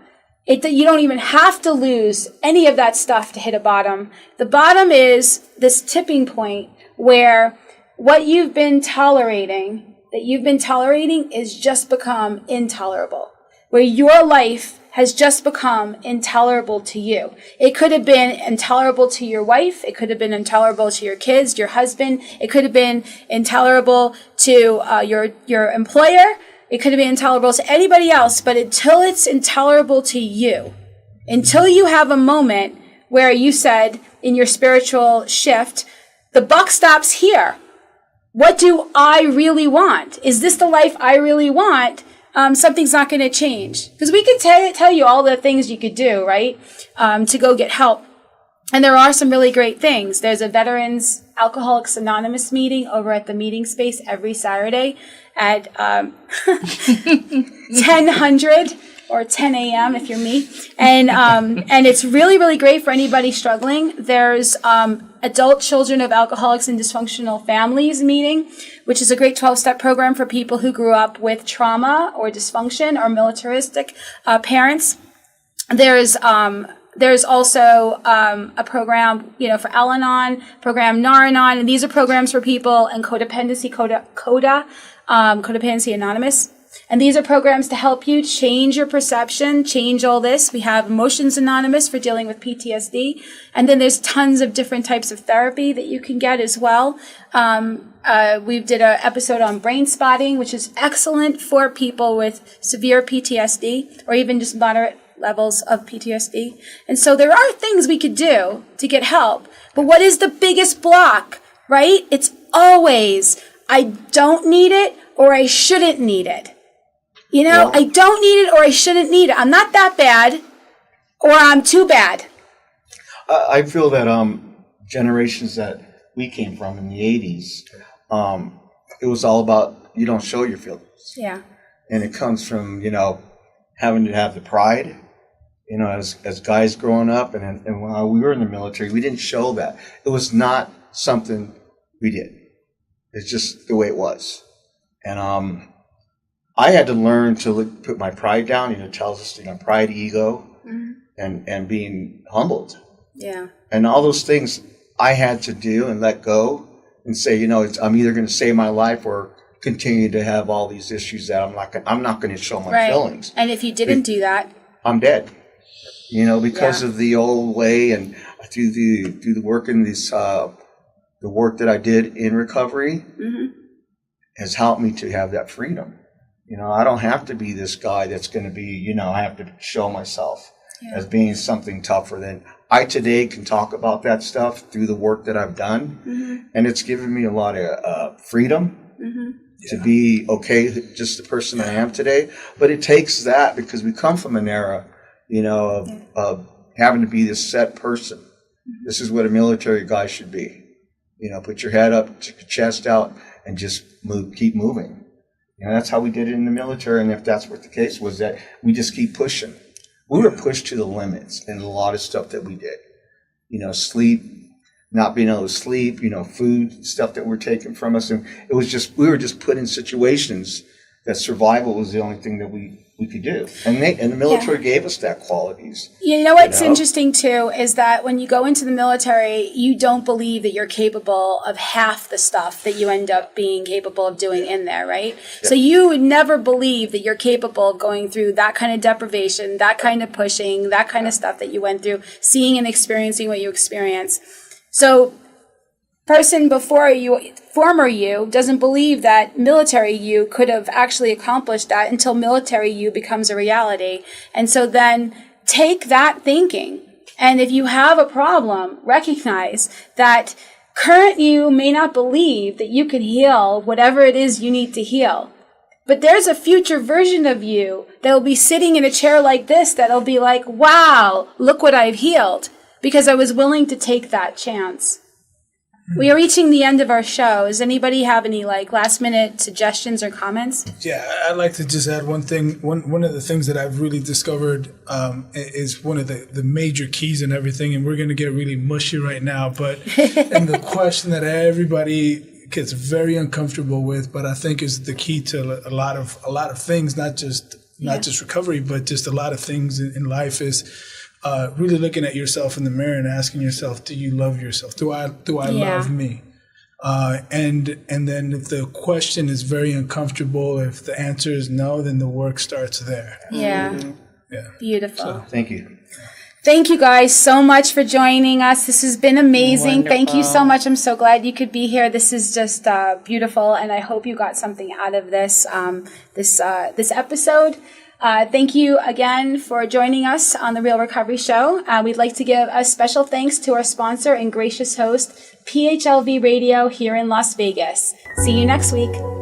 You don't even have to lose any of that stuff to hit a bottom. The bottom is this tipping point where what you've been tolerating is just become intolerable, where your life has just become intolerable to you. It could have been intolerable to your wife. It could have been intolerable to your kids, your husband. It could have been intolerable to your employer. It could have been intolerable to anybody else, but until it's intolerable to you, until you have a moment where you said in your spiritual shift, the buck stops here. What do I really want? Is this the life I really want? Something's not going to change. Because we could tell you all the things you could do, right, to go get help. And there are some really great things. There's a Veterans Alcoholics Anonymous meeting over at the meeting space every Saturday at 10:00 or 10 a.m. if you're me. And it's really, really great for anybody struggling. There's Adult Children of Alcoholics and Dysfunctional Families meeting, which is a great 12-step program for people who grew up with trauma or dysfunction or militaristic parents. There's also a program, for Al-Anon, program Nar-Anon, and these are programs for people in codependency, Codependency Anonymous. And these are programs to help you change your perception, change all this. We have Emotions Anonymous for dealing with PTSD. And then there's tons of different types of therapy that you can get as well. We did an episode on brain spotting, which is excellent for people with severe PTSD or even just moderate levels of PTSD. And so there are things we could do to get help. But what is the biggest block, right? It's always, I don't need it or I shouldn't need it. I don't need it or I shouldn't need it. I'm not that bad or I'm too bad. I feel that generations that we came from in the 80s, it was all about you don't show your feelings. Yeah. And it comes from, having to have the pride, as guys growing up. And when we were in the military, we didn't show that. It was not something we did. It's just the way it was. And I had to learn to put my pride down. It tells us, pride, ego, and being humbled. Yeah. And all those things I had to do and let go and say, I'm either going to save my life or continue to have all these issues that I'm not going to show my feelings. And if you didn't do that, I'm dead. Because of the old way and through the work in this, the work that I did in recovery has helped me to have that freedom. I don't have to be this guy that's going to be, I have to show myself as being something tougher than I today can talk about that stuff through the work that I've done. And it's given me a lot of freedom to be just the person I am today. But it takes that because we come from an era, of having to be this set person. This is what a military guy should be. Put your head up, your chest out, and just keep moving. That's how we did it in the military, and if that's what the case was, that we just keep pushing. We were pushed to the limits in a lot of stuff that we did. Sleep, not being able to sleep, food, stuff that were taken from us. And it was just, we were just put in situations that survival was the only thing that we could do. And the military gave us that qualities. What's interesting too is that when you go into the military, you don't believe that you're capable of half the stuff that you end up being capable of doing in there, right? Yeah. So you would never believe that you're capable of going through that kind of deprivation, that kind of pushing, that kind of stuff that you went through, seeing and experiencing what you experience. So person before you, former you, doesn't believe that military you could have actually accomplished that until military you becomes a reality. And so then take that thinking. And if you have a problem, recognize that current you may not believe that you can heal whatever it is you need to heal. But there's a future version of you that will be sitting in a chair like this that'll be like, wow, look what I've healed, because I was willing to take that chance. We are reaching the end of our show. Does anybody have any last minute suggestions or comments? Yeah, I'd like to just add one thing. One of the things that I've really discovered is one of the major keys in everything, and we're going to get really mushy right now, but and the question that everybody gets very uncomfortable with, but I think is the key to a lot of things, not just recovery, but just a lot of things in life is really looking at yourself in the mirror and asking yourself, do you love yourself? Do I love me? And then if the question is very uncomfortable, if the answer is no, then the work starts there. Yeah. Yeah. Beautiful. So, thank you. Thank you guys so much for joining us. This has been amazing. Wonderful. Thank you so much. I'm so glad you could be here. This is just beautiful, and I hope you got something out of this this episode. Thank you again for joining us on the Real Recovery Show. We'd like to give a special thanks to our sponsor and gracious host, PHLV Radio here in Las Vegas. See you next week.